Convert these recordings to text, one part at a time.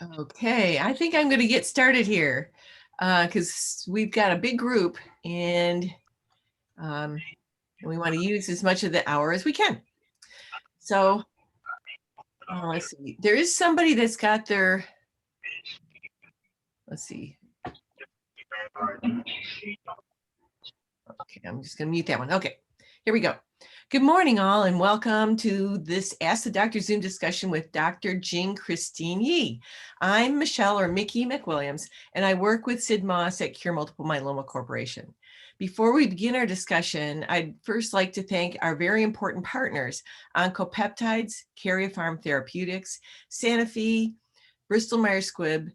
Okay, I think I'm going to get started here because we've got a big group and we want to use as much of the hour as we can. So let's see. There is somebody that's got their, let's see. Okay, I'm just going to mute that one. Okay, here we go. Good morning, all, and welcome to this Ask the Doctor Zoom discussion with Dr. Jing Christine Yee. I'm Michelle, or Mickey McWilliams, and I work with Sid Moss at Cure Multiple Myeloma Corporation. Before we begin our discussion, I'd first like to thank our very important partners, Oncopeptides, Karyopharm Therapeutics, Sanofi, Bristol Myers Squibb,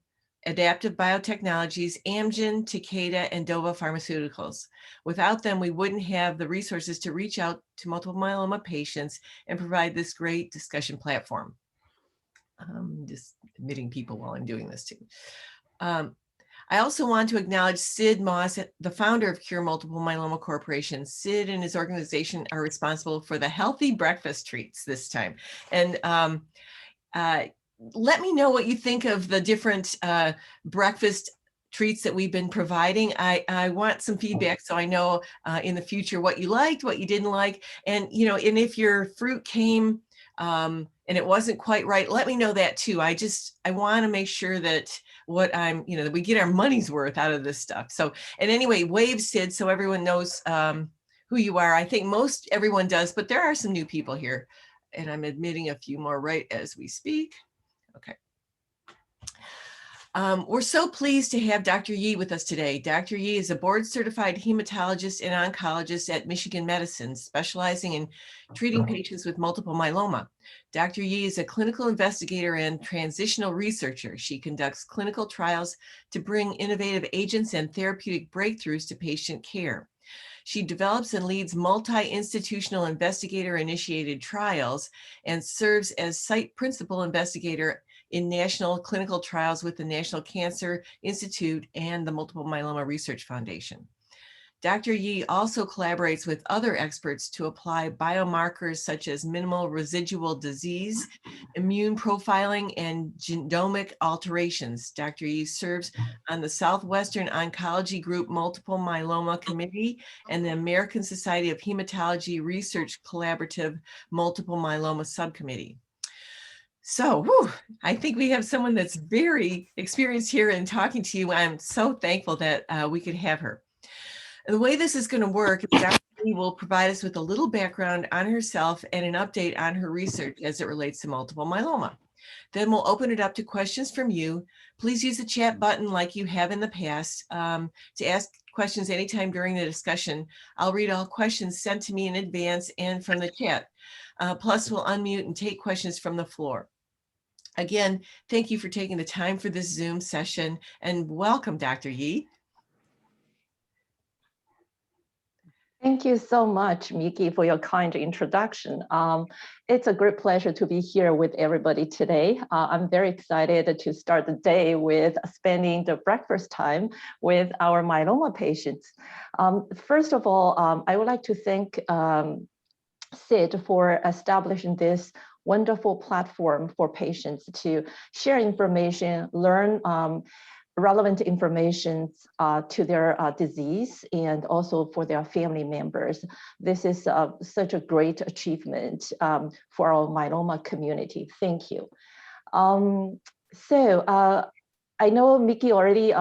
Adaptive Biotechnologies, Amgen, Takeda, and Dova Pharmaceuticals. Without them, we wouldn't have the resources to reach out to multiple myeloma patients and provide this great discussion platform. Just admitting people while I'm doing this too. I also want to acknowledge Sid Moss, the founder of Cure Multiple Myeloma Corporation. Sid and his organization are responsible for the healthy breakfast treats this time. And let me know what you think of the different breakfast treats that we've been providing. I want some feedback so I know in the future what you liked, what you didn't like, and and if your fruit came and it wasn't quite right, let me know that too. I want to make sure that that we get our money's worth out of this stuff. So, and anyway, wave Sid so everyone knows who you are. I think most everyone does, but there are some new people here, and I'm admitting a few more right as we speak. Okay. We're so pleased to have Dr. Yee with us today. Dr. Yee is a board-certified hematologist and oncologist at Michigan Medicine, specializing in treating patients with multiple myeloma. Dr. Yee is a clinical investigator and transitional researcher. She conducts clinical trials to bring innovative agents and therapeutic breakthroughs to patient care. She develops and leads multi-institutional investigator-initiated trials and serves as site principal investigator in national clinical trials with the National Cancer Institute and the Multiple Myeloma Research Foundation. Dr. Yee also collaborates with other experts to apply biomarkers such as minimal residual disease, immune profiling, and genomic alterations. Dr. Yee serves on the Southwestern Oncology Group Multiple Myeloma Committee and the American Society of Hematology Research Collaborative Multiple Myeloma Subcommittee. So I think we have someone that's very experienced here in talking to you. I'm so thankful that we could have her. And the way this is going to work is Dr. Yee will provide us with a little background on herself and an update on her research as it relates to multiple myeloma. Then we'll open it up to questions from you. Please use the chat button like you have in the past to ask questions anytime during the discussion. I'll read all questions sent to me in advance and from the chat. Plus, we'll unmute and take questions from the floor. Again, thank you for taking the time for this Zoom session, and welcome, Dr. Yee. Thank you so much, Miki, for your kind introduction. It's a great pleasure to be here with everybody today. I'm very excited to start the day with spending the breakfast time with our myeloma patients. First of all, I would like to thank Sid for establishing this wonderful platform for patients to share information, learn relevant information to their disease and also for their family members. This is such a great achievement for our myeloma community. Thank you. I know Miki already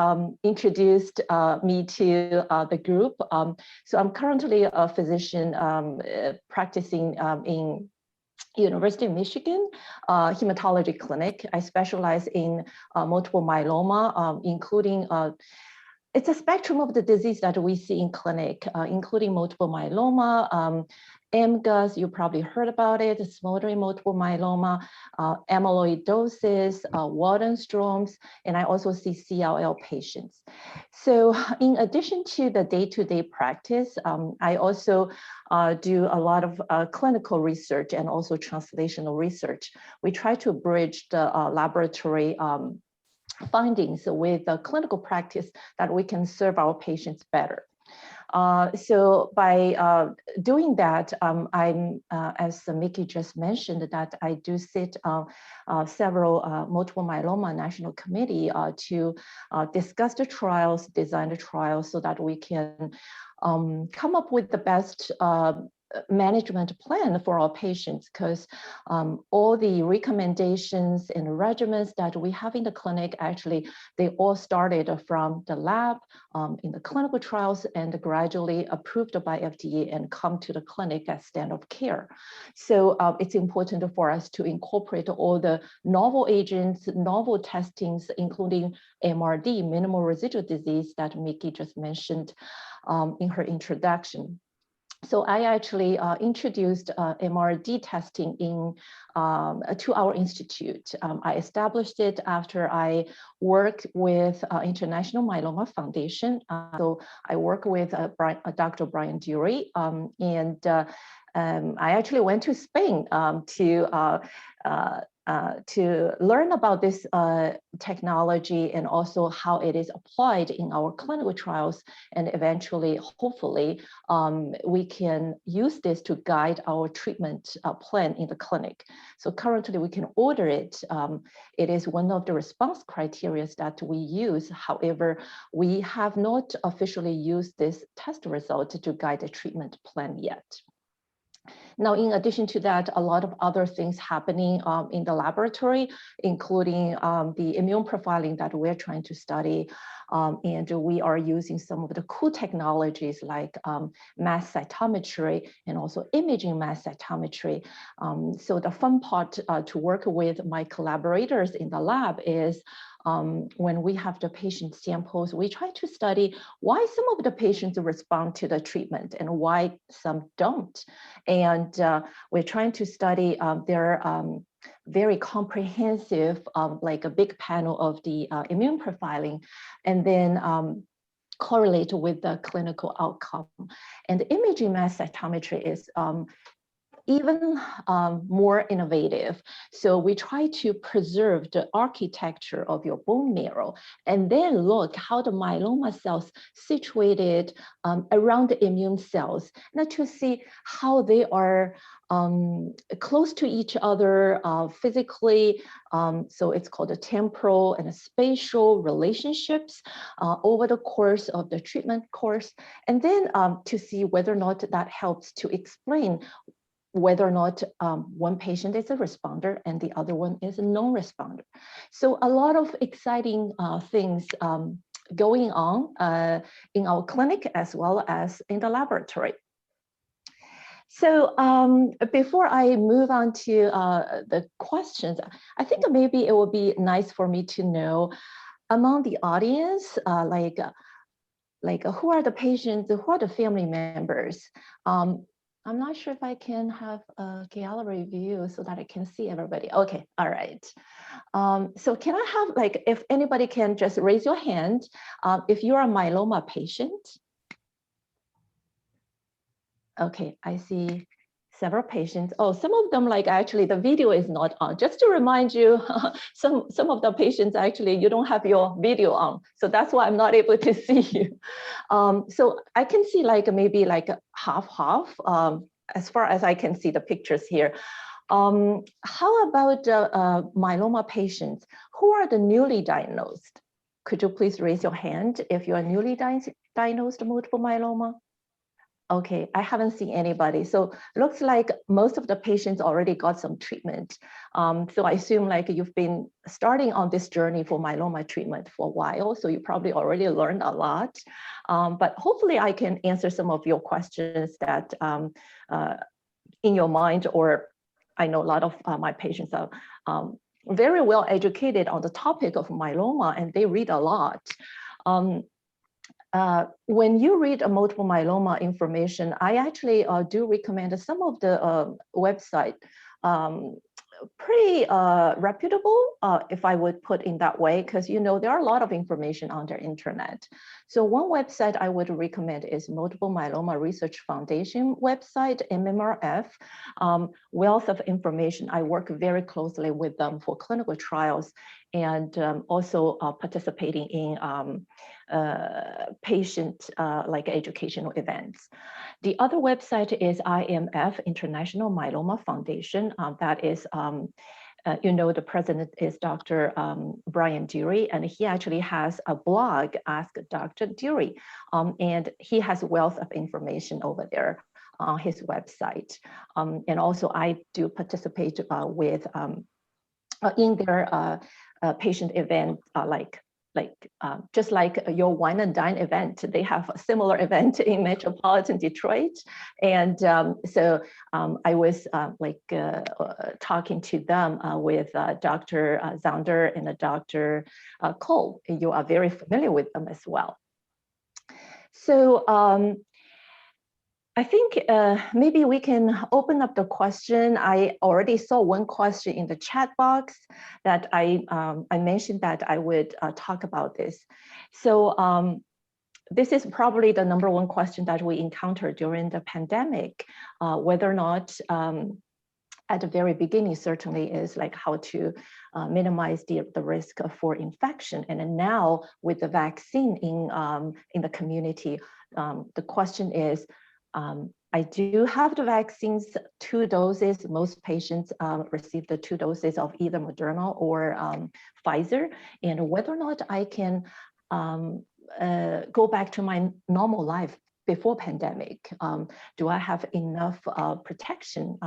introduced me to the group. So I'm currently a physician practicing in University of Michigan hematology clinic. I specialize in multiple myeloma, including it's a spectrum of the disease that we see in clinic, including multiple myeloma, MGUS, you probably heard about it, smoldering multiple myeloma, amyloidosis, Waldenstrom's, and I also see CLL patients. So in addition to the day-to-day practice, I also do a lot of clinical research and also translational research. We try to bridge the laboratory findings with the clinical practice that we can serve our patients better. So by doing that, I'm, as Mickey just mentioned, that I do sit on several multiple myeloma national committee to discuss the trials, design the trials, so that we can come up with the best management plan for our patients, because all the recommendations and regimens that we have in the clinic, actually, they all started from the lab in the clinical trials and gradually approved by FDA and come to the clinic as standard of care. So it's important for us to incorporate all the novel agents, novel testings, including MRD, minimal residual disease, that Mickey just mentioned in her introduction. So I actually introduced MRD testing to our institute. I established it after I worked with International Myeloma Foundation. So I work with Dr. Brian Dury, and I actually went to Spain to learn about this technology and also how it is applied in our clinical trials. And eventually, hopefully, we can use this to guide our treatment plan in the clinic. So currently we can order it. It is one of the response criteria that we use. However, we have not officially used this test result to guide the treatment plan yet. Now, in addition to that, a lot of other things happening in the laboratory, including the immune profiling that we're trying to study. And we are using some of the cool technologies like mass cytometry and also imaging mass cytometry. So the fun part to work with my collaborators in the lab is when we have the patient samples, we try to study why some of the patients respond to the treatment and why some don't. And we're trying to study their very comprehensive, like a big panel of the immune profiling, and then correlate with the clinical outcome. And the imaging mass cytometry is even more innovative. So we try to preserve the architecture of your bone marrow and then look how the myeloma cells situated around the immune cells, not to see how they are close to each other physically. So it's called the temporal and spatial relationships over the course of the treatment course. And then to see whether or not that helps to explain whether or not one patient is a responder and the other one is a non-responder. So a lot of exciting things going on in our clinic as well as in the laboratory. So before I move on to the questions, I think maybe it would be nice for me to know among the audience, like who are the patients, who are the family members? I'm not sure if I can have a gallery view so that I can see everybody. Okay, all right. So can I have, like, if anybody can just raise your hand if you're a myeloma patient? Okay, I see several patients. Oh, some of them, like, actually the video is not on. Just to remind you, some of the patients actually you don't have your video on, so that's why I'm not able to see you. So I can see like maybe like half as far as I can see the pictures here. How about myeloma patients who are the newly diagnosed? Could you please raise your hand if you are newly diagnosed multiple myeloma? Okay, I haven't seen anybody. So looks like most of the patients already got some treatment. So I assume like you've been starting on this journey for myeloma treatment for a while, so you probably already learned a lot. But hopefully I can answer some of your questions that in your mind, or I know a lot of my patients are very well educated on the topic of myeloma and they read a lot. When you read a multiple myeloma information, I actually do recommend some of the website pretty reputable, if I would put in that way, because there are a lot of information on the internet. So one website I would recommend is Multiple Myeloma Research Foundation website, MMRF. Wealth of information. I work very closely with them for clinical trials and also participating in patient like educational events. The other website is IMF, International Myeloma Foundation. That is, the president is Dr. Brian Dury, and he actually has a blog, Ask Dr. Dury, and he has a wealth of information over there on his website. And also I do participate with in their patient event, just like your wine and dine event, they have a similar event in metropolitan Detroit. And so I was talking to them with Dr. Zaunder and Dr. Cole. You are very familiar with them as well. So I think maybe we can open up the question. I already saw one question in the chat box that I mentioned that I would talk about this. So this is probably the number one question that we encountered during the pandemic, whether or not at the very beginning certainly is like how to minimize the risk for infection. And then now with the vaccine in the community, the question is, I do have the vaccines, 2 doses. Most patients receive the 2 doses of either Moderna or Pfizer, and whether or not I can go back to my normal life before pandemic. Do I have enough protection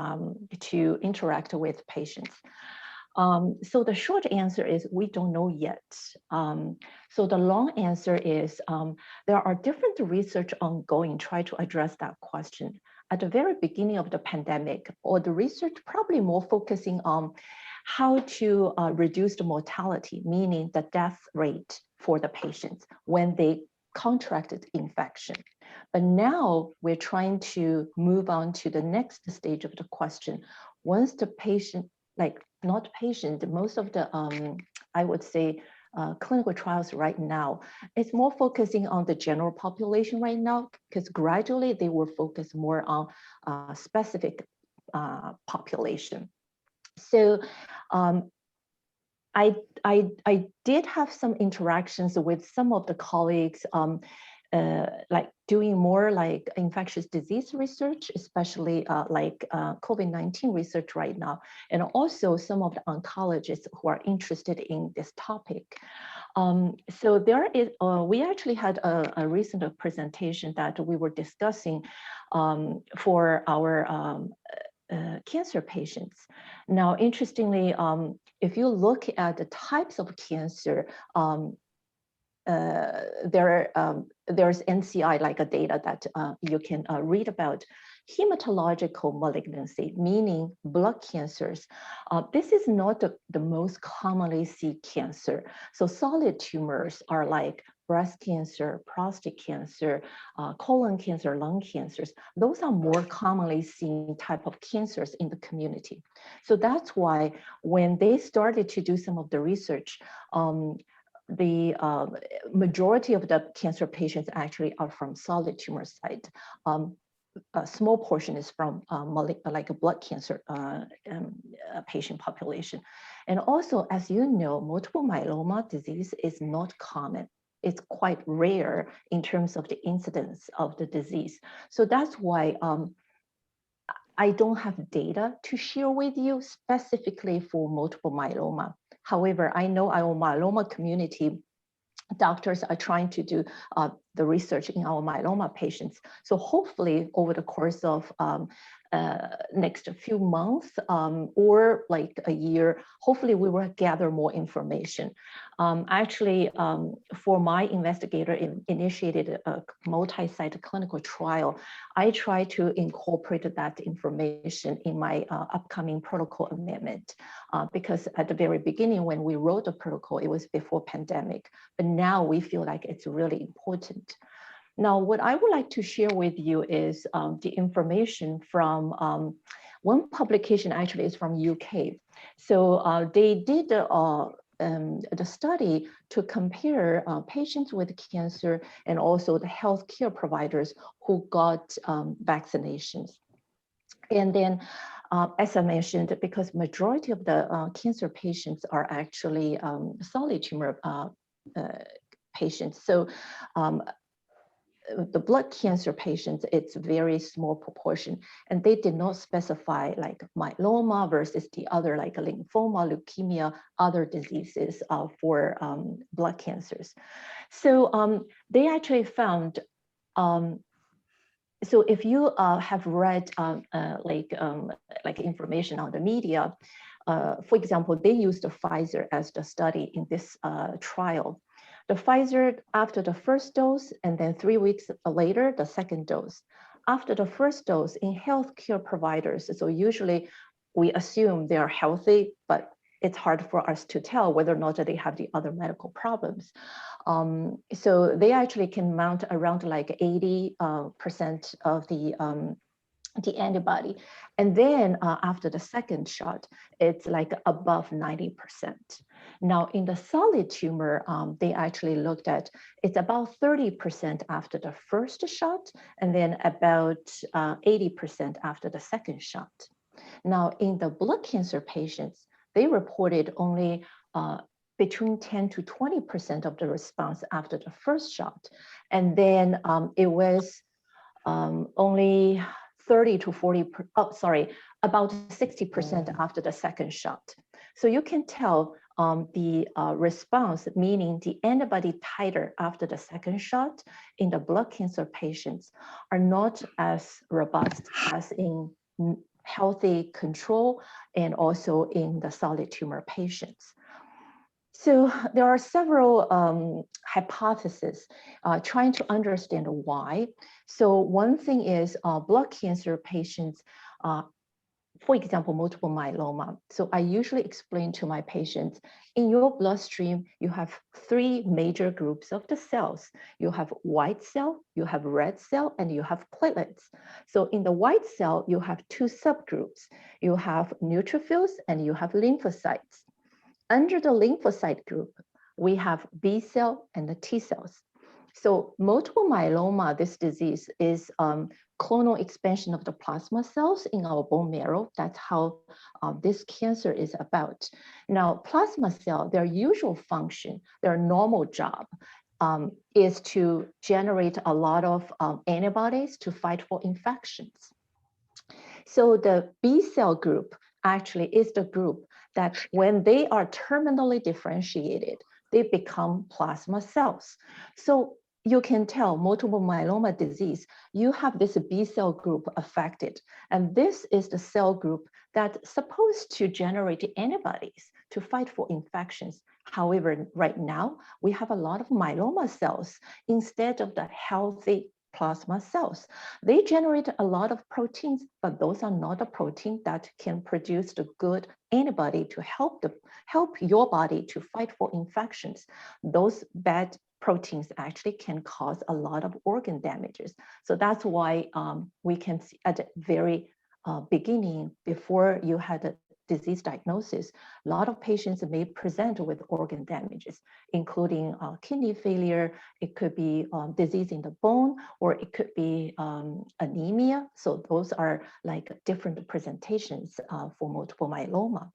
to interact with patients? So the short answer is we don't know yet. So the long answer is there are different research ongoing try to address that question. At the very beginning of the pandemic, or the research probably more focusing on how to reduce the mortality, meaning the death rate for the patients when they contracted infection. But now we're trying to move on to the next stage of the question. Once the patient, not patient, most of the, I would say, clinical trials right now, it's more focusing on the general population right now, because gradually they will focus more on specific population. So I did have some interactions with some of the colleagues, like doing more like infectious disease research, especially like COVID-19 research right now, and also some of the oncologists who are interested in this topic. So there is, we actually had a recent presentation that we were discussing for our cancer patients. Now, interestingly, if you look at the types of cancer, there's NCI like a data that you can read about. Hematological malignancy, meaning blood cancers. This is not the most commonly seen cancer. So solid tumors are like breast cancer, prostate cancer, colon cancer, lung cancers. Those are more commonly seen type of cancers in the community. So that's why when they started to do some of the research, the majority of the cancer patients actually are from solid tumor side. A small portion is from like a blood cancer patient population. And also, as you know, multiple myeloma disease is not common. It's quite rare in terms of the incidence of the disease. So that's why I don't have data to share with you specifically for multiple myeloma. However, I know our myeloma community doctors are trying to do the research in our myeloma patients. So hopefully over the course of next few months or like a year, hopefully we will gather more information. Actually, for my investigator initiated a multi-site clinical trial, I try to incorporate that information in my upcoming protocol amendment because at the very beginning when we wrote the protocol, it was before pandemic, but now we feel like it's really important. Now, what I would like to share with you is the information from One publication actually is from UK. So they did the study to compare patients with cancer and also the healthcare providers who got vaccinations. And then, as I mentioned, because majority of the cancer patients are actually solid tumor patients. So the blood cancer patients, it's very small proportion, and they did not specify like myeloma versus the other like lymphoma, leukemia, other diseases for blood cancers. So they actually found, so if you have read like information on the media, for example, they used Pfizer as the study in this trial. The Pfizer, after the first dose, and then 3 weeks later, the second dose. After the first dose in healthcare providers, so usually we assume they are healthy, but it's hard for us to tell whether or not they have the other medical problems. So they actually can mount around like 80% of the antibody. And then after the second shot, it's like above 90%. Now in the solid tumor, they actually looked at, it's about 30% after the first shot, and then about 80% after the second shot. Now in the blood cancer patients, they reported only between 10 to 20% of the response after the first shot. And then it was only 30 to 40, about 60% after the second shot. So you can tell the response, meaning the antibody titer after the second shot in the blood cancer patients are not as robust as in healthy control and also in the solid tumor patients. So there are several hypotheses trying to understand why. So one thing is blood cancer patients, for example, multiple myeloma. So I usually explain to my patients, in your bloodstream, you have 3 major groups of the cells. You have white cell, you have red cell, and you have platelets. So in the white cell, you have 2 subgroups. You have neutrophils and you have lymphocytes. Under the lymphocyte group, we have B cell and the T cells. So multiple myeloma, this disease is clonal expansion of the plasma cells in our bone marrow. That's how this cancer is about. Now, plasma cell, their usual function, their normal job is to generate a lot of antibodies to fight for infections. So the B cell group actually is the group that when they are terminally differentiated, they become plasma cells. So you can tell multiple myeloma disease, you have this B cell group affected. And this is the cell group that's supposed to generate antibodies to fight for infections. However, right now, we have a lot of myeloma cells instead of the healthy plasma cells. They generate a lot of proteins, but those are not the protein that can produce the good antibody to help your body to fight for infections. Those bad proteins actually can cause a lot of organ damages. So that's why we can see at the very beginning, before you had a disease diagnosis, a lot of patients may present with organ damages, including kidney failure. It could be disease in the bone, or it could be anemia. So those are like different presentations for multiple myeloma.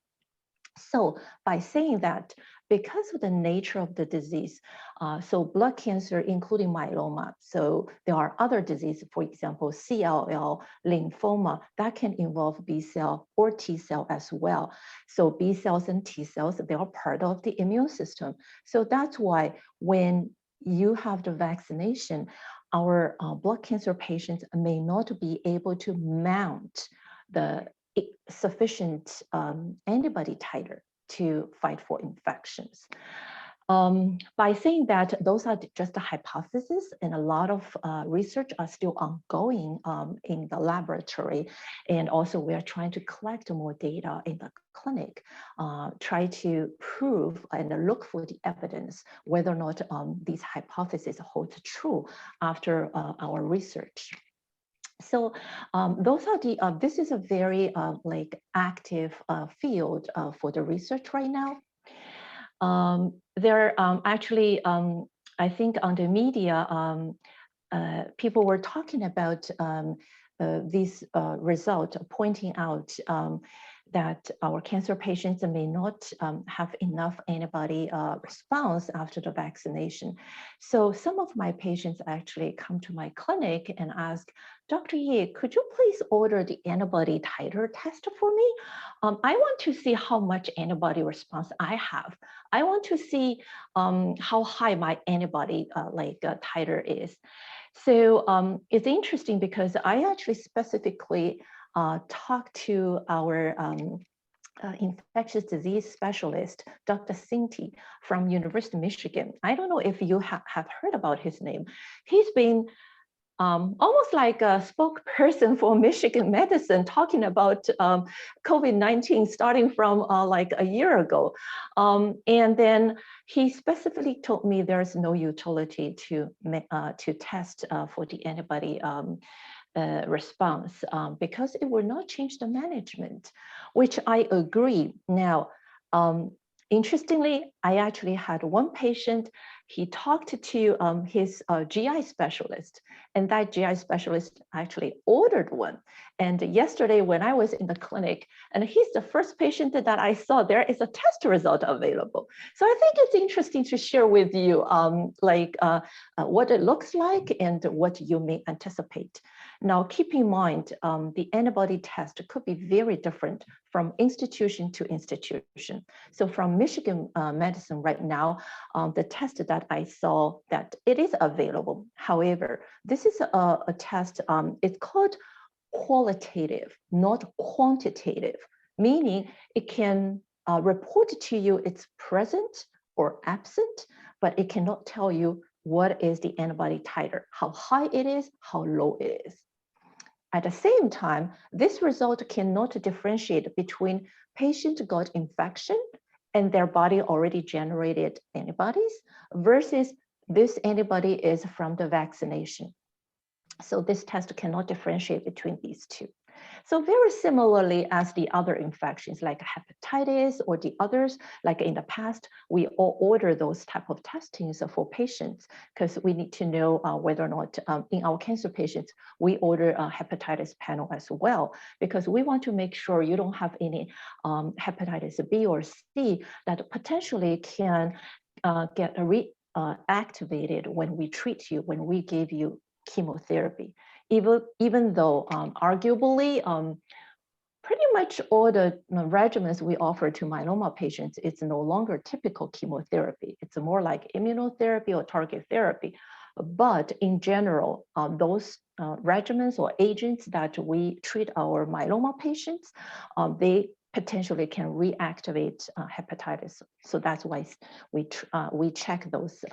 So by saying that, because of the nature of the disease, so blood cancer, including myeloma, so there are other diseases, for example, CLL, lymphoma, that can involve B cell or T cell as well. So B cells and T cells, they are part of the immune system. So that's why when you have the vaccination, our blood cancer patients may not be able to mount the sufficient antibody titer to fight for infections. By saying that, those are just the hypotheses, and a lot of research are still ongoing in the laboratory. And also we are trying to collect more data in the clinic, try to prove and look for the evidence whether or not these hypotheses hold true after our research. So those are the, this is a very like active field for the research right now. There actually, I think on the media, people were talking about this result, pointing out that our cancer patients may not have enough antibody response after the vaccination. So some of my patients actually come to my clinic and ask, Dr. Ye, could you please order the antibody titer test for me? I want to see how much antibody response I have. I want to see how high my antibody titer is. So it's interesting because I actually specifically talked to our infectious disease specialist, Dr. Sinti from University of Michigan. I don't know if you have heard about his name. He's been almost like a spokesperson for Michigan medicine, talking about COVID-19 starting from like a year ago. And then he specifically told me there's no utility to test for the antibody response because it will not change the management, which I agree. Now, interestingly, I actually had one patient, he talked to his GI specialist, and that GI specialist actually ordered one. And yesterday when I was in the clinic, and he's the first patient that I saw, there is a test result available. So I think it's interesting to share with you what it looks like and what you may anticipate. Now, keep in mind, the antibody test could be very different from institution to institution. So from Michigan Medicine right now, the test that I saw that it is available. However, this is a test, it's called qualitative, not quantitative, meaning it can report to you it's present or absent, but it cannot tell you what is the antibody titer, how high it is, how low it is. At the same time, this result cannot differentiate between patient got infection and their body already generated antibodies versus this antibody is from the vaccination. So this test cannot differentiate between these two. So very similarly as the other infections like hepatitis or the others, like in the past, we all order those type of testings for patients because we need to know whether or not in our cancer patients, we order a hepatitis panel as well, because we want to make sure you don't have any hepatitis B or C that potentially can get reactivated when we treat you, when we give you chemotherapy, even though arguably pretty much all the regimens we offer to myeloma patients, it's no longer typical chemotherapy. It's more like immunotherapy or target therapy. But in general, those regimens or agents that we treat our myeloma patients, they potentially can reactivate hepatitis. So that's why we check those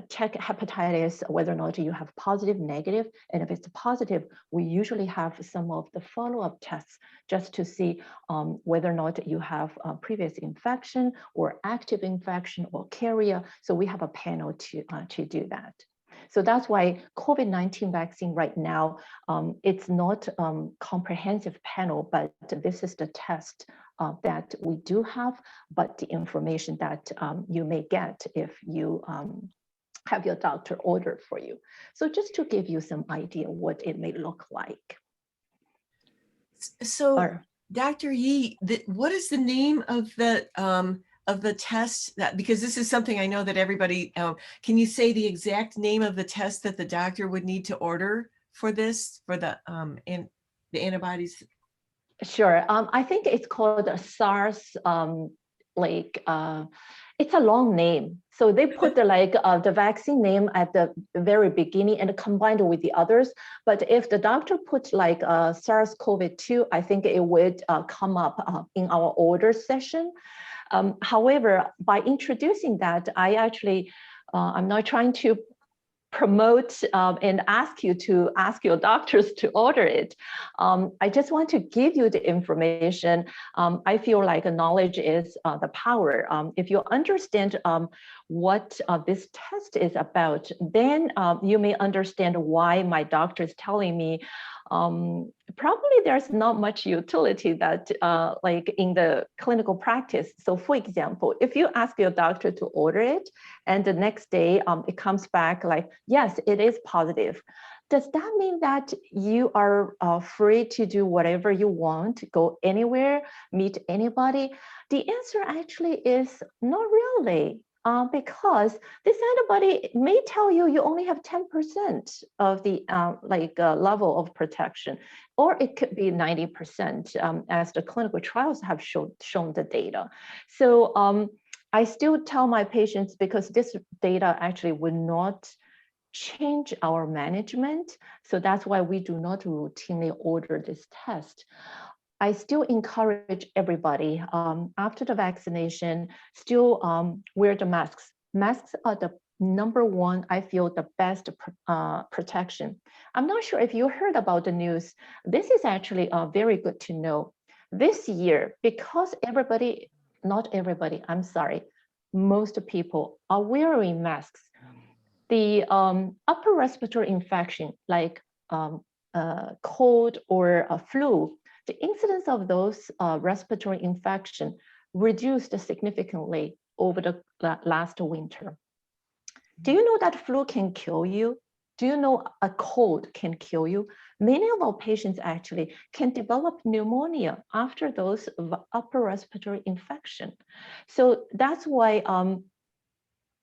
check hepatitis, whether or not you have positive, negative, and if it's positive, we usually have some of the follow-up tests just to see whether or not you have a previous infection or active infection or carrier. So we have a panel to do that. So that's why COVID-19 vaccine right now, it's not comprehensive panel, but this is the test that we do have, but the information that you may get if you have your doctor order for you. So just to give you some idea what it may look like. So Dr. Yi, what is the name of the test that, because this is something I know that everybody, can you say the exact name of the test that the doctor would need to order for this, for the antibodies? Sure, I think it's called a SARS, it's a long name. So they put the vaccine name at the very beginning and combined with the others. But if the doctor put like SARS-CoV-2, I think it would come up in our order session. However, by introducing that, I actually, I'm not trying to promote and ask you to ask your doctors to order it. I just want to give you the information. I feel like knowledge is the power. If you understand what this test is about, then you may understand why my doctor is telling me probably there's not much utility that like in the clinical practice. So for example, if you ask your doctor to order it and the next day it comes back like, yes, it is positive. Does that mean that you are free to do whatever you want, go anywhere, meet anybody? The answer actually is not really. Because this antibody may tell you you only have 10% of the level of protection, or it could be 90% as the clinical trials have shown the data. So I still tell my patients, because this data actually will not change our management. So that's why we do not routinely order this test. I still encourage everybody after the vaccination, still wear the masks. Masks are the number one, I feel, the best protection. I'm not sure if you heard about the news. This is actually very good to know. This year, because everybody, not everybody, I'm sorry, most people are wearing masks. The upper respiratory infection, like cold or a flu, the incidence of those respiratory infection reduced significantly over the last winter. Do you know that flu can kill you? Do you know a cold can kill you? Many of our patients actually can develop pneumonia after those upper respiratory infection. So that's why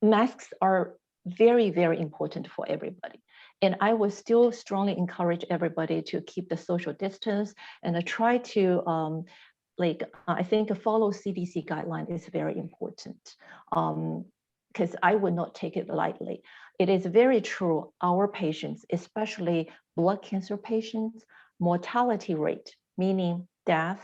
masks are very, very important for everybody. And I would still strongly encourage everybody to keep the social distance and try to, I think follow CDC guideline is very important, because I would not take it lightly. It is very true, our patients, especially blood cancer patients, mortality rate, meaning death,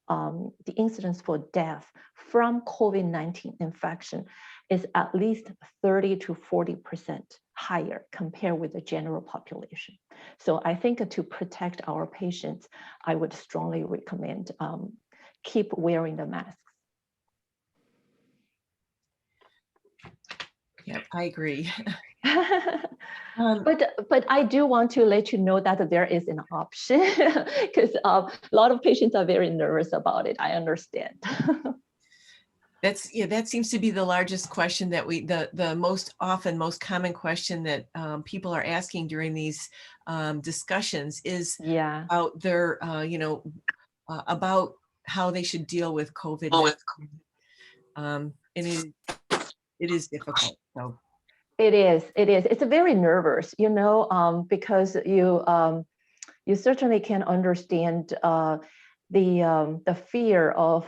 the incidence for death from COVID-19 infection is at least 30 to 40% higher compared with the general population. So I think to protect our patients, I would strongly recommend keep wearing the masks. Yeah, I agree. But I do want to let you know that there is an option, because a lot of patients are very nervous about it. I understand. That seems to be the largest question that the most common question that people are asking during these discussions is about their, about how they should deal with COVID. And it is difficult. So. It is. It's very nervous, because you certainly can understand the fear of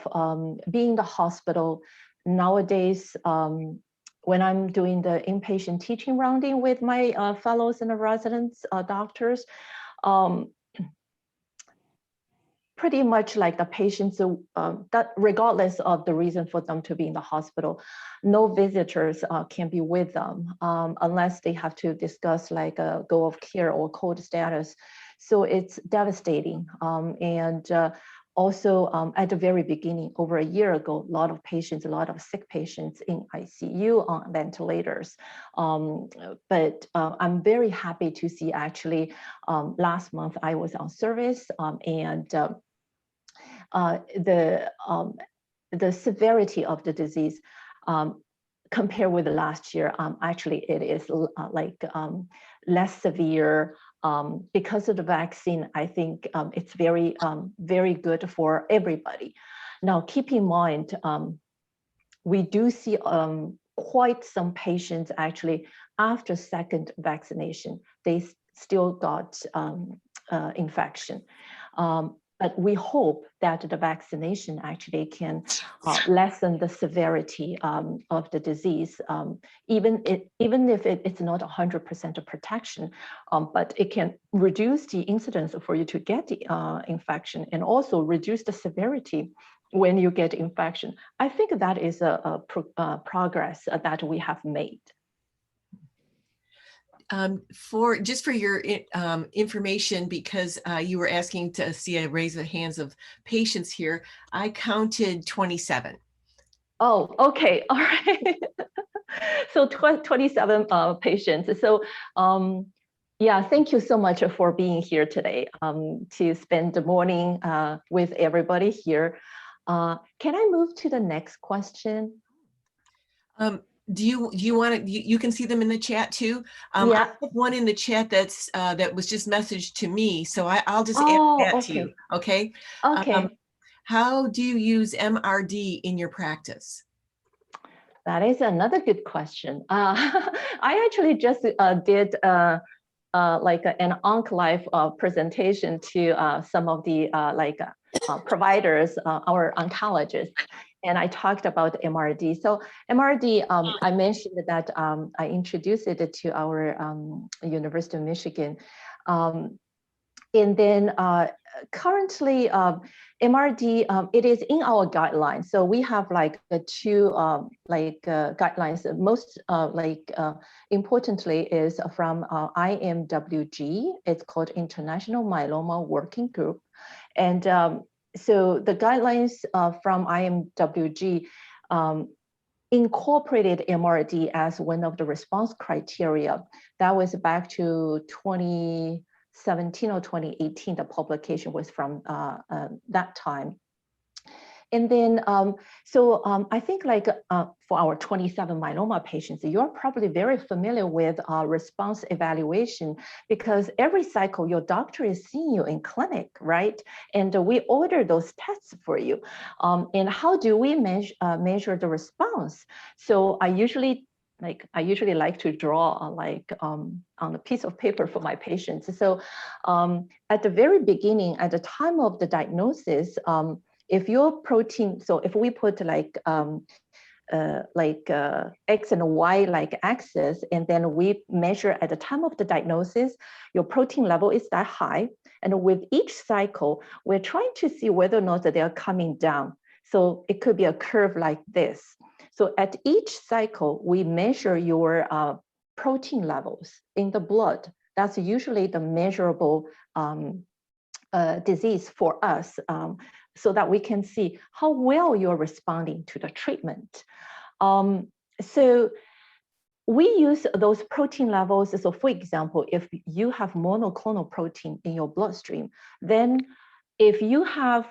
being in the hospital nowadays. When I'm doing the inpatient teaching rounding with my fellows and residents, doctors, pretty much like the patients, that regardless of the reason for them to be in the hospital, no visitors can be with them unless they have to discuss like a go of care or code status. So it's devastating. Also, at the very beginning, over a year ago, a lot of sick patients in ICU on ventilators. But I'm very happy to see actually last month I was on service and the severity of the disease compared with the last year, actually it is less severe. Because of the vaccine, I think it's very, very good for everybody. Now, keep in mind, we do see quite some patients actually after second vaccination, they still got infection. But we hope that the vaccination actually can lessen the severity of the disease, even if it's not 100% of protection, but it can reduce the incidence for you to get the infection and also reduce the severity when you get infection. I think that is a progress that we have made. Just for your information, because you were asking to see a raise of hands of patients here, I counted 27. Oh, okay, all right. So 27 patients. So yeah, thank you so much for being here today to spend the morning with everybody here. Can I move to the next question? Do you want to, you can see them in the chat too? I Yeah. have one in the chat that's that was just messaged to me, so I'll just add Oh, that to you, okay. okay? Okay. How do you use MRD in your practice? That is another good question. I actually just did like an OnClive presentation to some of the providers, our oncologists, and I talked about MRD. So MRD, I mentioned that I introduced it to our University of Michigan. And then currently MRD, it is in our guidelines. So we have like two guidelines. Most importantly is from IMWG. It's called International Myeloma Working Group. And so the guidelines from IMWG incorporated MRD as one of the response criteria. That was back to 2017 or 2018, the publication was from that time. And then, I think like for our 27 myeloma patients, you're probably very familiar with response evaluation because every cycle your doctor is seeing you in clinic, right? And we order those tests for you. And how do we measure the response? So I usually like to draw on a piece of paper for my patients. So at the very beginning, at the time of the diagnosis, if your protein, so if we put X and Y axis, and then we measure at the time of the diagnosis, your protein level is that high. And with each cycle, we're trying to see whether or not that they are coming down. So it could be a curve like this. So at each cycle, we measure your protein levels in the blood. That's usually the measurable disease for us, so that we can see how well you're responding to the treatment. So we use those protein levels. So for example, if you have monoclonal protein in your bloodstream, then if you have,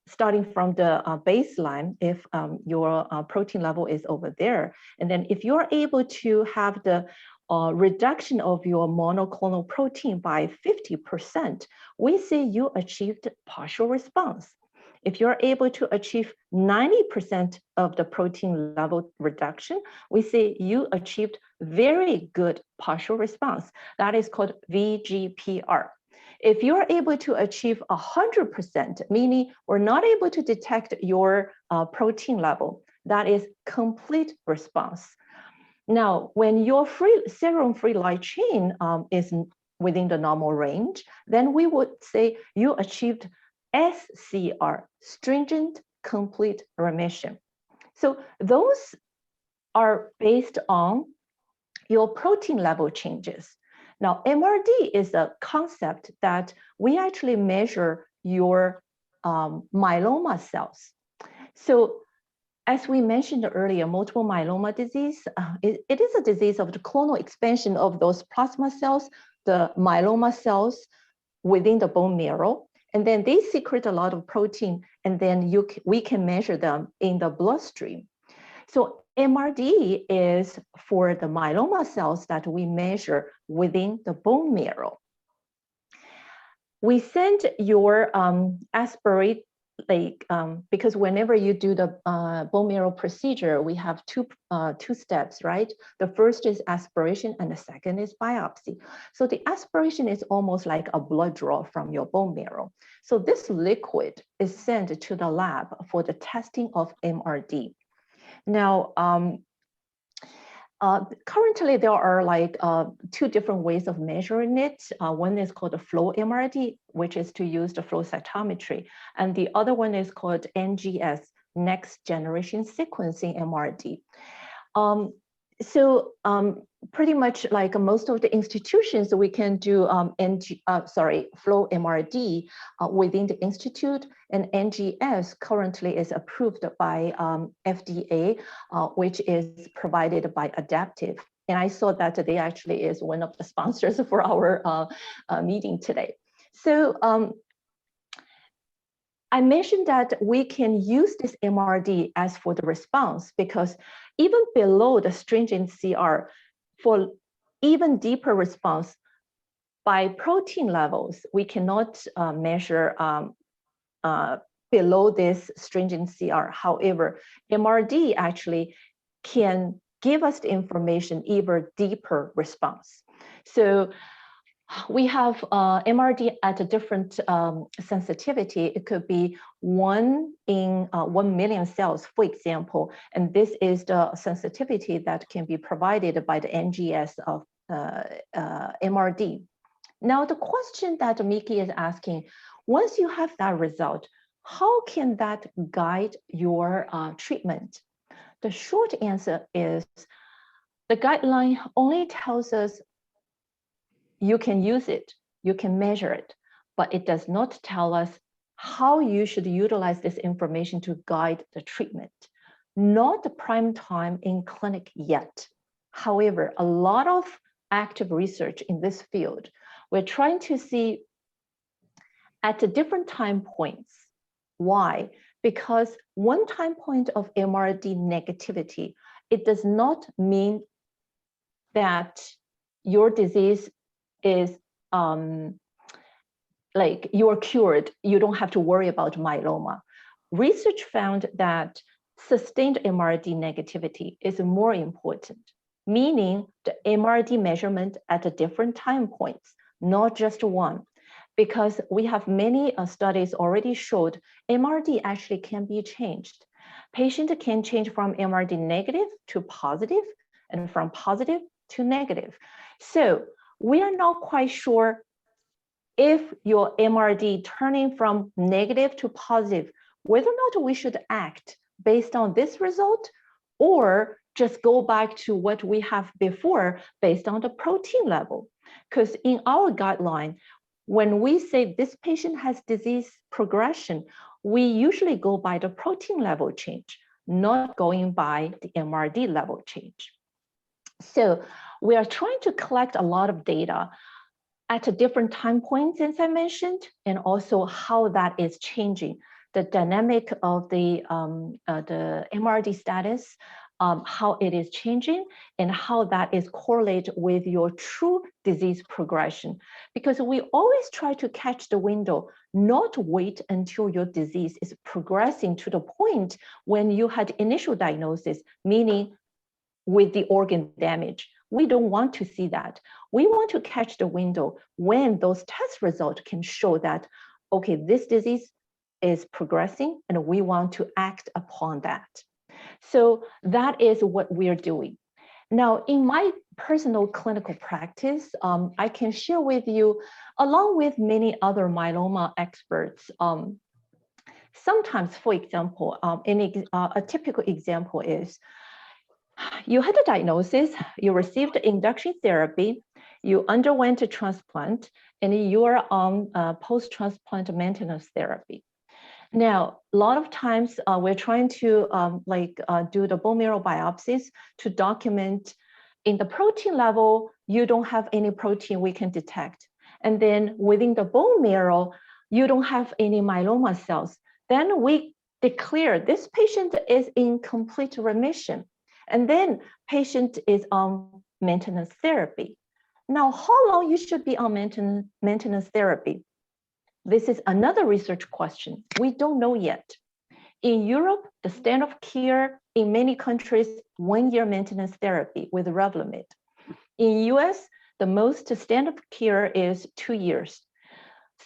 starting from the baseline, if your protein level is over there, and then if you're able to have the reduction of your monoclonal protein by 50%, we say you achieved partial response. If you're able to achieve 90% of the protein level reduction, we say you achieved very good partial response. That is called VGPR. If you're able to achieve 100%, meaning we're not able to detect your protein level, that is complete response. Now, when your serum free light chain is within the normal range, then we would say you achieved SCR, stringent complete remission. So those are based on your protein level changes. Now, MRD is a concept that we actually measure your myeloma cells. So as we mentioned earlier, multiple myeloma disease, it is a disease of the clonal expansion of those plasma cells, the myeloma cells within the bone marrow. And then they secrete a lot of protein, and then we can measure them in the bloodstream. So MRD is for the myeloma cells that we measure within the bone marrow. We send your aspirate, because whenever you do the bone marrow procedure, we have two steps, right? The first is aspiration and the second is biopsy. So the aspiration is almost like a blood draw from your bone marrow. So this liquid is sent to the lab for the testing of MRD. Now, currently there are two different ways of measuring it. One is called the flow MRD, which is to use the flow cytometry. And the other one is called NGS, next generation sequencing MRD. pretty much like most of the institutions, we can do flow MRD within the institute, and NGS currently is approved by FDA, which is provided by Adaptive. And I saw that they actually is one of the sponsors for our meeting today. So I mentioned that we can use this MRD as for the response, because even below the stringent CR, for even deeper response by protein levels, we cannot measure below this stringent CR. However, MRD actually can give us the information, even deeper response. So we have MRD at a different sensitivity. It could be 1 in 1 million cells, for example, and this is the sensitivity that can be provided by the NGS of MRD. Now, the question that Miki is asking, once you have that result, how can that guide your treatment? The short answer is the guideline only tells us you can use it, you can measure it, but it does not tell us how you should utilize this information to guide the treatment. Not the prime time in clinic yet. However, a lot of active research in this field, we're trying to see at the different time points. Why? Because one time point of MRD negativity, it does not mean that your disease is like you're cured, you don't have to worry about myeloma. Research found that sustained MRD negativity is more important, meaning the MRD measurement at a different time points, not just one, because we have many studies already showed MRD actually can be changed. Patient can change from MRD negative to positive and from positive to negative. So we are not quite sure if your MRD turning from negative to positive, whether or not we should act based on this result or just go back to what we have before based on the protein level. Because in our guideline, when we say this patient has disease progression, we usually go by the protein level change, not going by the MRD level change. So we are trying to collect a lot of data at a different time points, as I mentioned, and also how that is changing, the dynamic of the MRD status, how it is changing, and how that is correlated with your true disease progression. Because we always try to catch the window, not wait until your disease is progressing to the point when you had initial diagnosis, meaning with the organ damage. We don't want to see that. We want to catch the window when those test results can show that, okay, this disease is progressing and we want to act upon that. So that is what we're doing. Now, in my personal clinical practice, I can share with you, along with many other myeloma experts, sometimes, for example, a typical example is, you had a diagnosis, you received induction therapy, you underwent a transplant, and you are on post-transplant maintenance therapy. Now, a lot of times we're trying to do the bone marrow biopsies to document in the protein level, you don't have any protein we can detect. And then within the bone marrow, you don't have any myeloma cells. Then we declare this patient is in complete remission. And then patient is on maintenance therapy. Now, how long you should be on maintenance therapy? This is another research question. We don't know yet. In Europe, the standard of care in many countries, 1 year maintenance therapy with Revlimid. In US, the most standard of care is 2 years.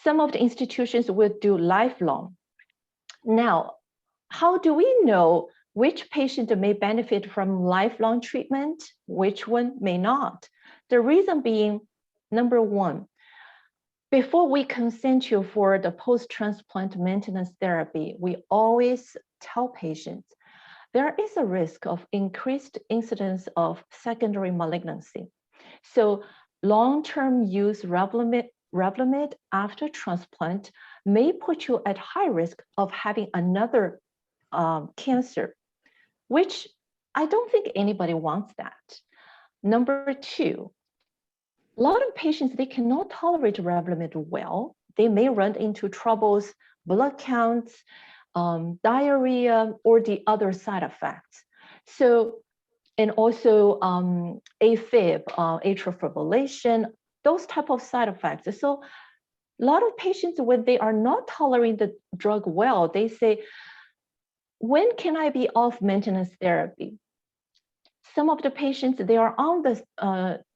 Some of the institutions will do lifelong. Now, how do we know which patient may benefit from lifelong treatment, which one may not? The reason being, number one, before we consent you for the post-transplant maintenance therapy, we always tell patients, there is a risk of increased incidence of secondary malignancy. So long-term use Revlimid after transplant may put you at high risk of having another cancer, which I don't think anybody wants that. Number two, a lot of patients, they cannot tolerate Revlimid well. They may run into troubles, blood counts, diarrhea, or the other side effects. So, and also AFib, atrial fibrillation, those type of side effects. So a lot of patients, when they are not tolerating the drug well, they say, when can I be off maintenance therapy? Some of the patients, they are on the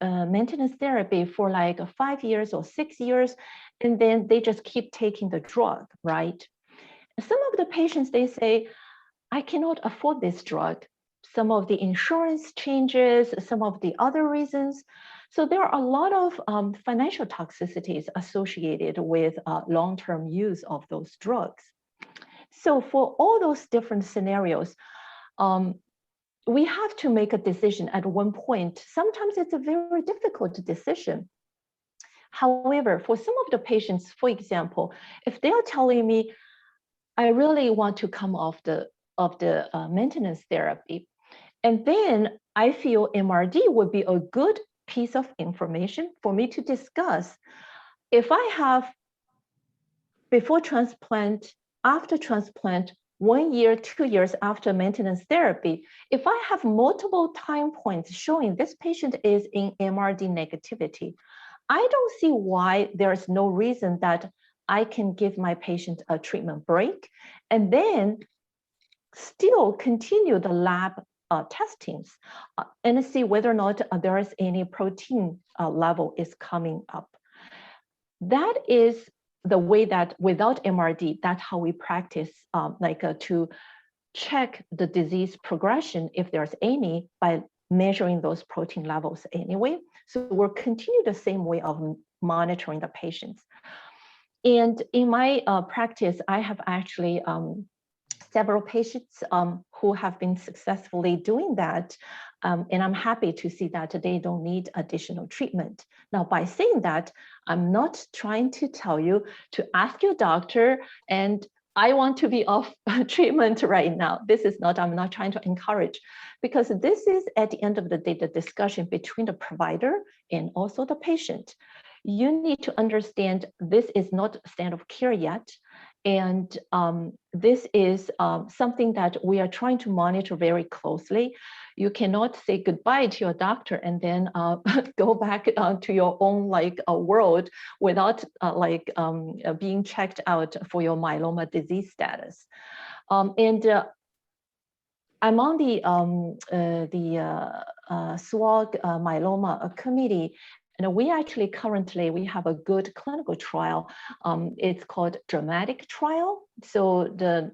maintenance therapy for like 5 years or 6 years, and then they just keep taking the drug, right? Some of the patients, they say, I cannot afford this drug. Some of the insurance changes, some of the other reasons. So there are a lot of financial toxicities associated with long-term use of those drugs. So for all those different scenarios, we have to make a decision at one point. Sometimes it's a very difficult decision. However, for some of the patients, for example, if they are telling me, I really want to come off the maintenance therapy, and then I feel MRD would be a good piece of information for me to discuss. If I have before transplant, after transplant, 1 year, 2 years after maintenance therapy, if I have multiple time points showing this patient is in MRD negativity, I don't see why there's no reason that I can give my patient a treatment break and then still continue the lab testings and see whether or not there is any protein level is coming up. That is the way that without MRD, that's how we practice to check the disease progression, if there's any, by measuring those protein levels anyway. So we'll continue the same way of monitoring the patients. And in my practice, I have actually several patients who have been successfully doing that. And I'm happy to see that they don't need additional treatment. Now, by saying that, I'm not trying to tell you to ask your doctor and I want to be off treatment right now. This is not, I'm not trying to encourage, because this is at the end of the day, the discussion between the provider and also the patient. You need to understand this is not standard of care yet. And this is something that we are trying to monitor very closely. You cannot say goodbye to your doctor and then go back to your own world without being checked out for your myeloma disease status. And I'm on the SWOG myeloma committee. And we actually currently, we have a good clinical trial. It's called Dramatic Trial. So the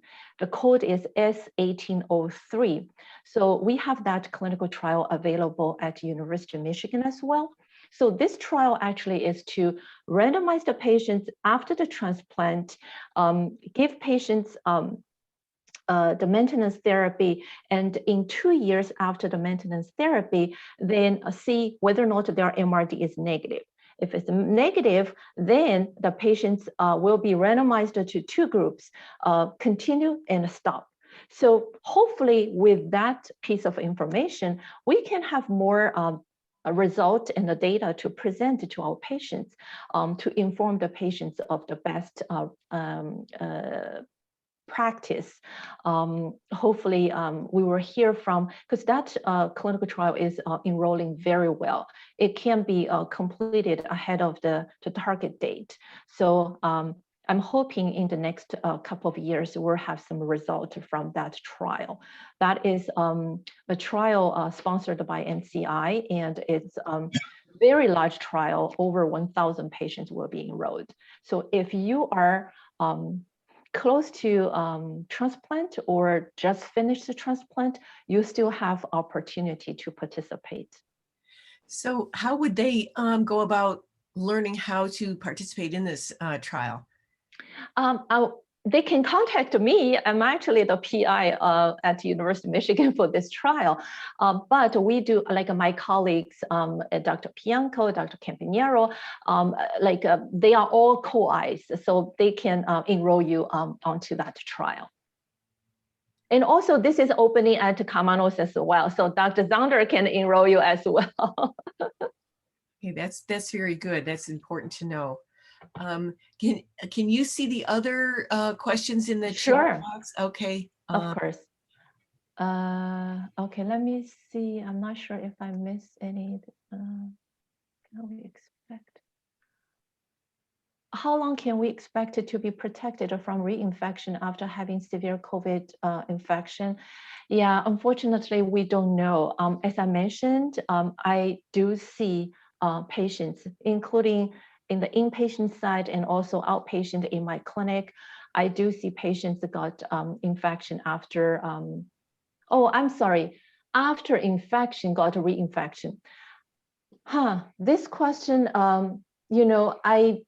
code is S1803. So we have that clinical trial available at University of Michigan as well. So this trial actually is to randomize the patients after the transplant, give patients the maintenance therapy, and in 2 years after the maintenance therapy, then see whether or not their MRD is negative. If it's negative, then the patients will be randomized to 2 groups, continue and stop. So hopefully with that piece of information, we can have more a result and the data to present to our patients to inform the patients of the best practice. Hopefully we will hear from, because that clinical trial is enrolling very well. It can be completed ahead of the target date. So I'm hoping in the next couple of years, we'll have some result from that trial. That is a trial sponsored by NCI, and it's very large trial. Over 1,000 patients will be enrolled. So if you are close to transplant or just finished the transplant, you still have opportunity to participate. So how would they go about learning how to participate in this trial? they can contact me. I'm actually the PI at the University of Michigan for this trial. But we do, like my colleagues, Dr. Pianco, Dr. Campanero, they are all co-Is, so they can enroll you onto that trial. And also, this is opening at Kamanos as well, so Dr. Zander can enroll you as well. Okay, that's very good. That's important to know. Can you see the other questions in the Sure. chat box? Okay. Of course. Okay, let me see. I'm not sure if I missed any. Can we expect? How long can we expect it to be protected from reinfection after having severe COVID infection? Yeah, unfortunately, we don't know. As I mentioned, I do see patients, including in the inpatient side and also outpatient in my clinic. I do see patients that got infection after, after infection got a reinfection. This question, I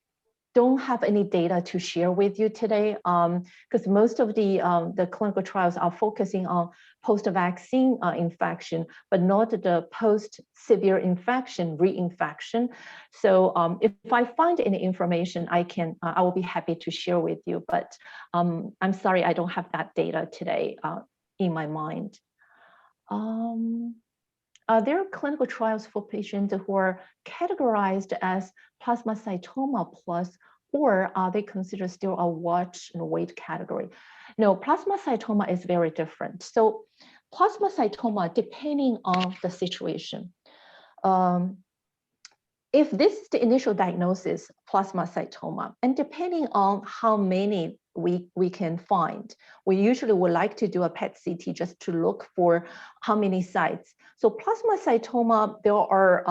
don't have any data to share with you today because most of the clinical trials are focusing on post-vaccine infection, but not the post-severe infection reinfection. So if I find any information, I will be happy to share with you. But I'm sorry, I don't have that data today in my mind. There are clinical trials for patients who are categorized as plasmacytoma plus, or are they considered still a watch and wait category? No, plasmacytoma is very different. So plasmacytoma, depending on the situation, if this is the initial diagnosis, plasmacytoma, and depending on how many we can find, we usually would like to do a PET CT just to look for how many sites. So plasmacytoma, there are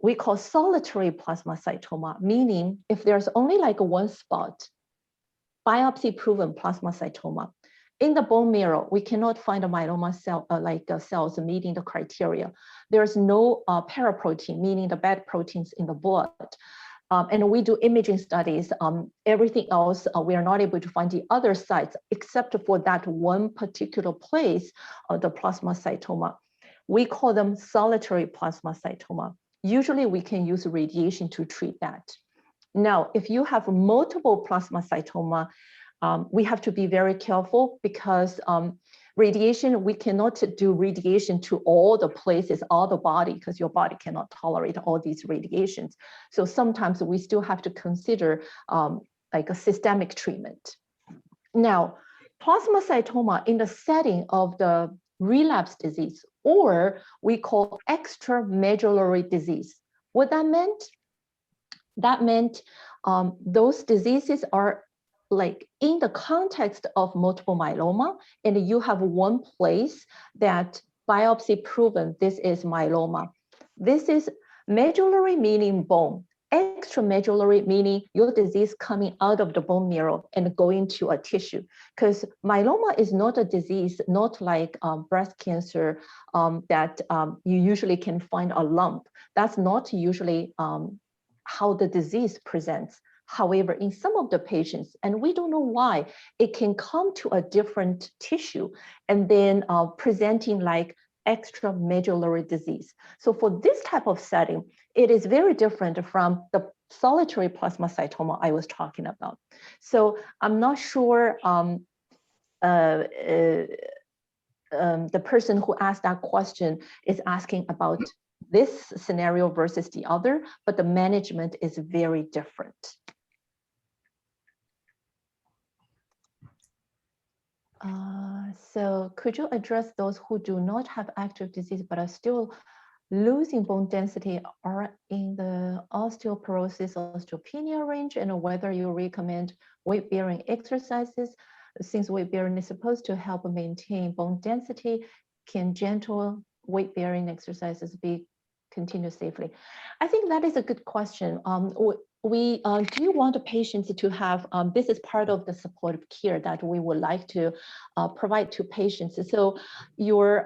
we call solitary plasmacytoma, meaning if there's only like one spot, biopsy-proven plasmacytoma. In the bone marrow, we cannot find a myeloma cell cells meeting the criteria. There's no paraprotein, meaning the bad proteins in the blood. And we do imaging studies. Everything else, we are not able to find the other sites except for that one particular place, the plasmacytoma. We call them solitary plasmacytoma. Usually we can use radiation to treat that. Now, if you have multiple plasmacytoma, we have to be very careful because radiation, we cannot do radiation to all the places, all the body, because your body cannot tolerate all these radiations. So sometimes we still have to consider like a systemic treatment. Now, plasmacytoma in the setting of the relapse disease, or we call extramedullary disease. What that meant? That meant those diseases are like in the context of multiple myeloma, and you have one place that biopsy proven this is myeloma. This is medullary meaning bone, extramedullary meaning your disease coming out of the bone marrow and going to a tissue. Because myeloma is not a disease, not like breast cancer that you usually can find a lump. That's not usually how the disease presents. However, in some of the patients, and we don't know why, it can come to a different tissue and then presenting like extramedullary disease. So for this type of setting, it is very different from the solitary plasmacytoma I was talking about. So I'm not sure the person who asked that question is asking about this scenario versus the other, but the management is very different. So could you address those who do not have active disease but are still losing bone density, are in the osteoporosis, osteopenia range, and whether you recommend weight-bearing exercises? Since weight-bearing is supposed to help maintain bone density, can gentle weight-bearing exercises be continued safely? I think that is a good question. we do want the patients to have, this is part of the supportive care that we would like to provide to patients. So your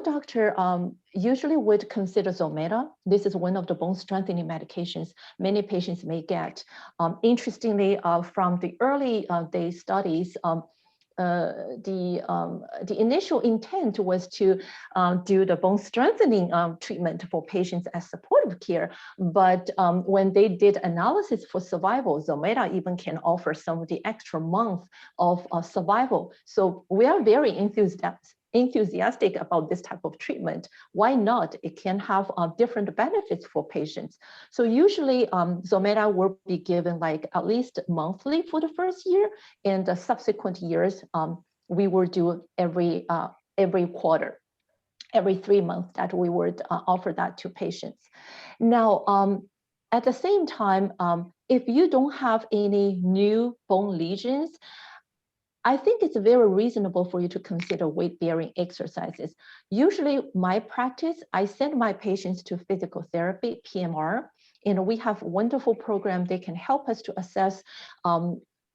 doctor usually would consider Zometa. This is one of the bone strengthening medications many patients may get. Interestingly, from the early day studies, the initial intent was to do the bone strengthening treatment for patients as supportive care. But when they did analysis for survival, Zometa even can offer some of the extra month of survival. So we are very enthusiastic about this type of treatment. Why not? It can have different benefits for patients. So usually Zometa will be given like at least monthly for the first year, and the subsequent years we will do every quarter, every 3 months that we would offer that to patients. Now, at the same time, if you don't have any new bone lesions, I think it's very reasonable for you to consider weight-bearing exercises. Usually my practice, I send my patients to physical therapy, PMR, and we have a wonderful program. They can help us to assess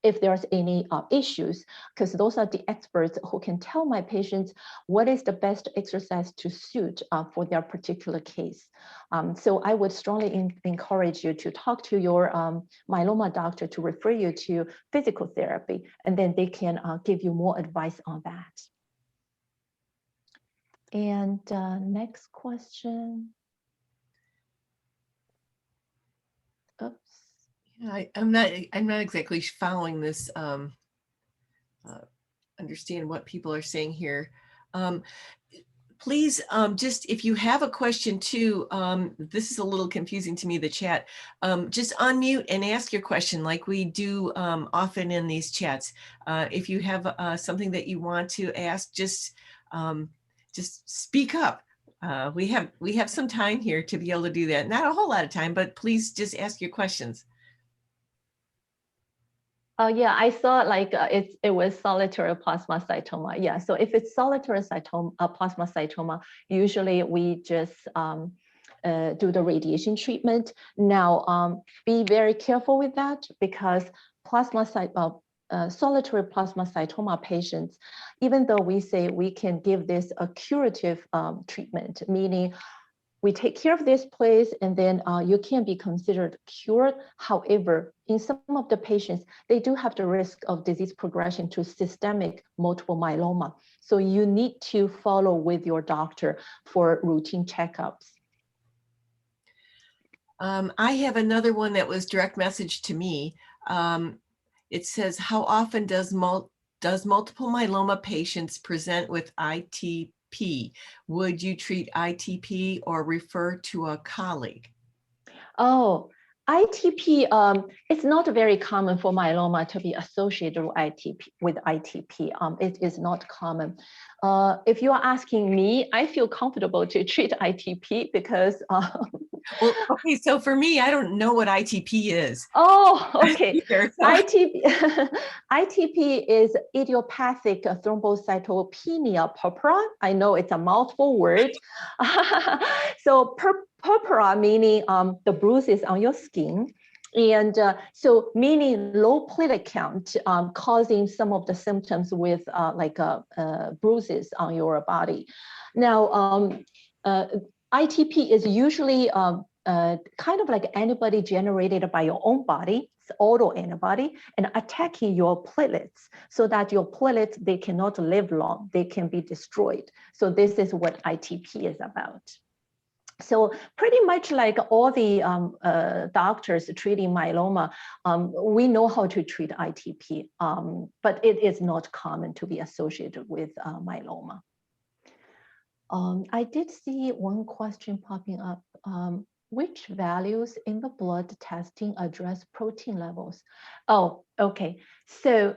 if there's any issues, because those are the experts who can tell my patients what is the best exercise to suit for their particular case. So I would strongly encourage you to talk to your myeloma doctor to refer you to physical therapy, and then they can give you more advice on that. And next question. Oops. Yeah, I'm not exactly following this, understand what people are saying here. Please, just if you have a question too, this is a little confusing to me, the chat, just unmute and ask your question like we do often in these chats. If you have something that you want to ask, just speak up. We have some time here to be able to do that. Not a whole lot of time, but please just ask your questions. Yeah, I saw like it was solitary plasmacytoma. Yeah, so if it's solitary plasmacytoma, usually we just do the radiation treatment. Now, be very careful with that, because solitary plasmacytoma patients, even though we say we can give this a curative treatment, meaning we take care of this place and then you can be considered cured. However, in some of the patients, they do have the risk of disease progression to systemic multiple myeloma. So you need to follow with your doctor for routine checkups. I have another one that was direct message to me. It says, how often does multiple myeloma patients present with ITP? Would you treat ITP or refer to a colleague? Oh, ITP, it's not very common for myeloma to be associated with ITP. It is not common. If you are asking me, I feel comfortable to treat ITP because well, okay, so for me, I don't know what ITP is. Oh, okay. Either, so. ITP is idiopathic thrombocytopenia purpura. I know it's a mouthful word. So purpura meaning the bruises on your skin. And so meaning low platelet count causing some of the symptoms with bruises on your body. Now, ITP is usually kind of like antibody generated by your own body, it's autoantibody, and attacking your platelets so that your platelets, they cannot live long, they can be destroyed. So this is what ITP is about. So pretty much like all the doctors treating myeloma, we know how to treat ITP, but it is not common to be associated with myeloma. I did see one question popping up. Which values in the blood testing address protein levels? Oh, okay. So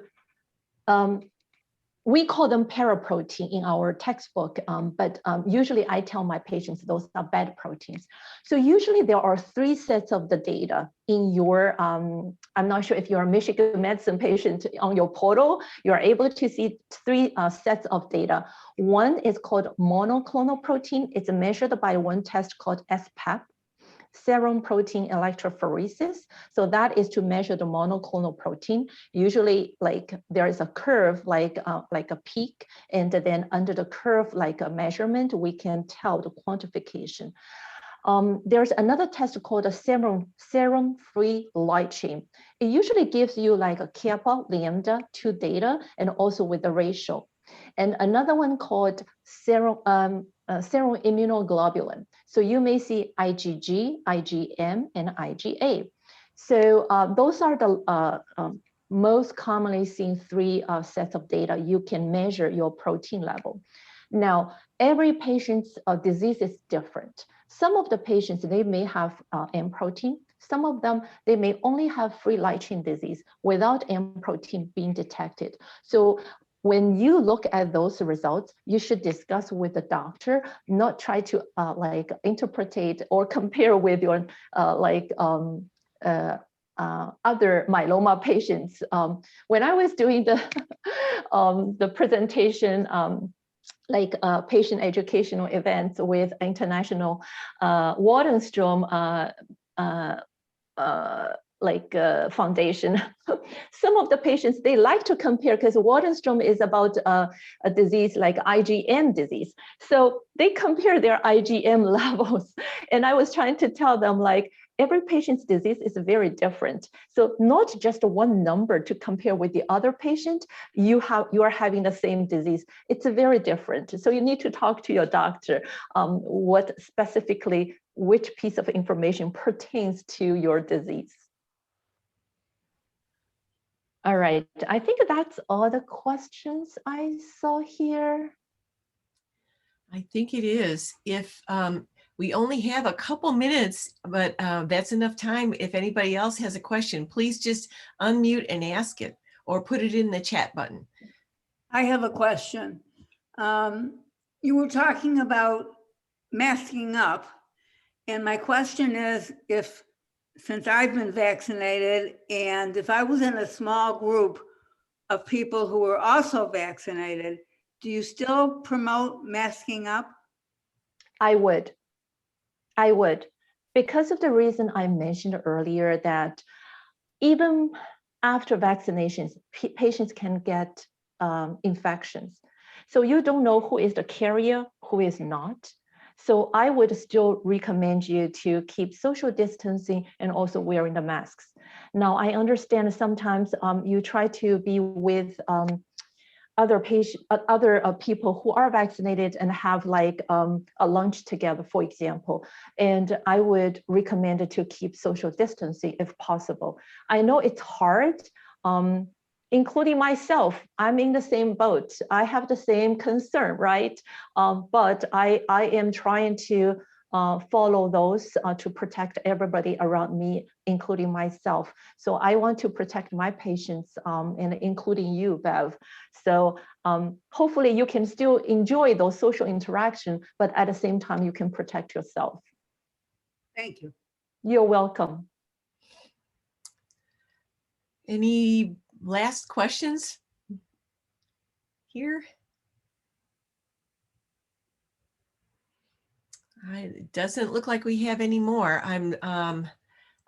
we call them paraprotein in our textbook, but usually I tell my patients those are bad proteins. So usually there are 3 sets of the data in your, I'm not sure if you're a Michigan medicine patient, on your portal, you're able to see 3 sets of data. One is called monoclonal protein. It's measured by one test called SPEP. serum protein electrophoresis. So that is to measure the monoclonal protein. Usually, like there is a curve, like a peak, and then under the curve, like a measurement, we can tell the quantification. There's another test called a serum-free light chain. It usually gives you like a kappa, lambda, 2 data, and also with the ratio. And another one called serum immunoglobulin. So you may see IgG, IgM, and IgA. So those are the most commonly seen 3 sets of data you can measure your protein level. Now, every patient's disease is different. Some of the patients, they may have M protein. Some of them, they may only have free light chain disease without M protein being detected. So when you look at those results, you should discuss with the doctor, not try to like interpret or compare with your other myeloma patients. When I was doing the presentation, like patient educational events with international Waldenstrom foundation. Some of the patients, they like to compare because Waldenstrom is about a disease like IgM disease. So they compare their IgM levels. And I was trying to tell them like, every patient's disease is very different. So not just one number to compare with the other patient, you are having the same disease. It's very different. So you need to talk to your doctor, what specifically, which piece of information pertains to your disease. All right, I think that's all the questions I saw here. I think it is. If we only have a couple minutes, but that's enough time. If anybody else has a question, please just unmute and ask it or put it in the chat button. I have a question. You were talking about masking up. And my question is, since I've been vaccinated, and if I was in a small group of people who were also vaccinated, do you still promote masking up? I would, because of the reason I mentioned earlier that even after vaccinations, patients can get infections. So you don't know who is the carrier, who is not. So I would still recommend you to keep social distancing and also wearing the masks. Now, I understand sometimes you try to be with other people who are vaccinated and have like a lunch together, for example. And I would recommend it to keep social distancing if possible. I know it's hard, including myself. I'm in the same boat. I have the same concern, right? But I am trying to follow those to protect everybody around me, including myself. So I want to protect my patients and including you, Bev. So hopefully you can still enjoy those social interaction, but at the same time, you can protect yourself. Thank you. You're welcome. Any last questions here? It doesn't look like we have any more. I'm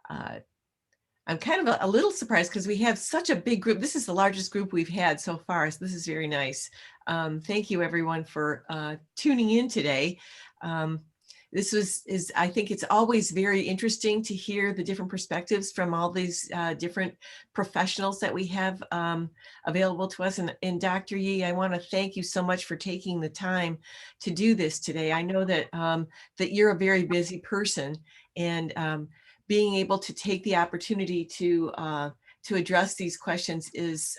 kind of a little surprised because we have such a big group. This is the largest group we've had so far, so this is very nice. Thank you everyone for tuning in today. I think it's always very interesting to hear the different perspectives from all these different professionals that we have available to us. And Dr. Yi, I want to thank you so much for taking the time to do this today. I know that that you're a very busy person, and being able to take the opportunity to address these questions is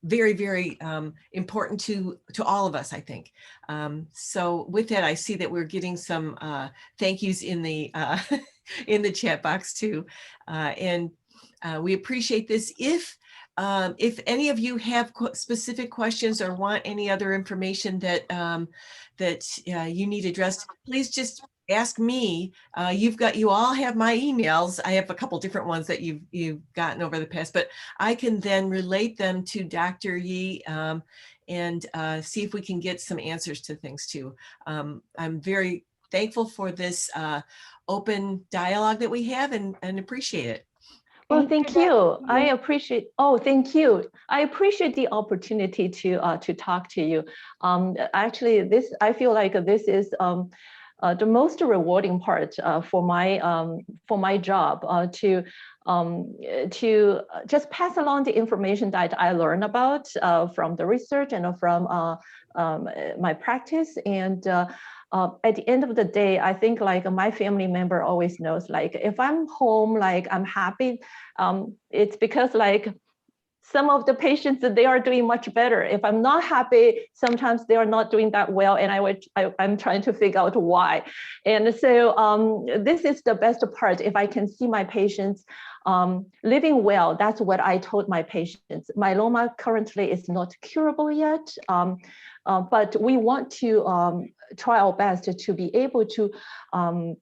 very, very important to all of us, I think. So with that, I see that we're getting some thank yous in the in the chat box too, and we appreciate this. If any of you have specific questions or want any other information that you need addressed, please just ask me. You all have my emails. I have a couple different ones that you've gotten over the past, but I can then relate them to Dr. Yi and see if we can get some answers to things too. I'm very thankful for this open dialogue that we have and appreciate it. Well, thank you. I appreciate. Oh, thank you. I appreciate the opportunity to talk to you. Actually, I feel like this is the most rewarding part for my job to just pass along the information that I learned about from the research and from my practice. And at the end of the day, I think like my family member always knows, like if I'm home, like I'm happy, it's because like some of the patients, they are doing much better. If I'm not happy, sometimes they are not doing that well, and I'm trying to figure out why. And so this is the best part. If I can see my patients living well, that's what I told my patients. Myeloma currently is not curable yet, but we want to try our best to be able to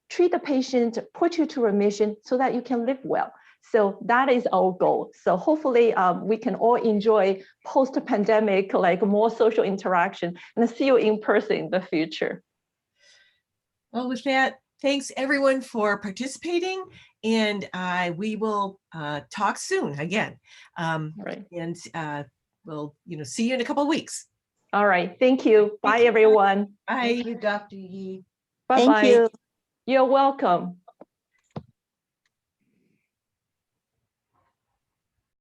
treat the patient, put you to remission so that you can live well. So that is our goal. So hopefully we can all enjoy post-pandemic, like more social interaction, and see you in person in the future. Well, with that, thanks everyone for participating, and we will talk soon again. Right. And we'll see you in a couple of weeks. All right. Thank you. Bye, everyone. Bye. Thank you, Dr. Yi. Bye-bye. Thank you. You're welcome.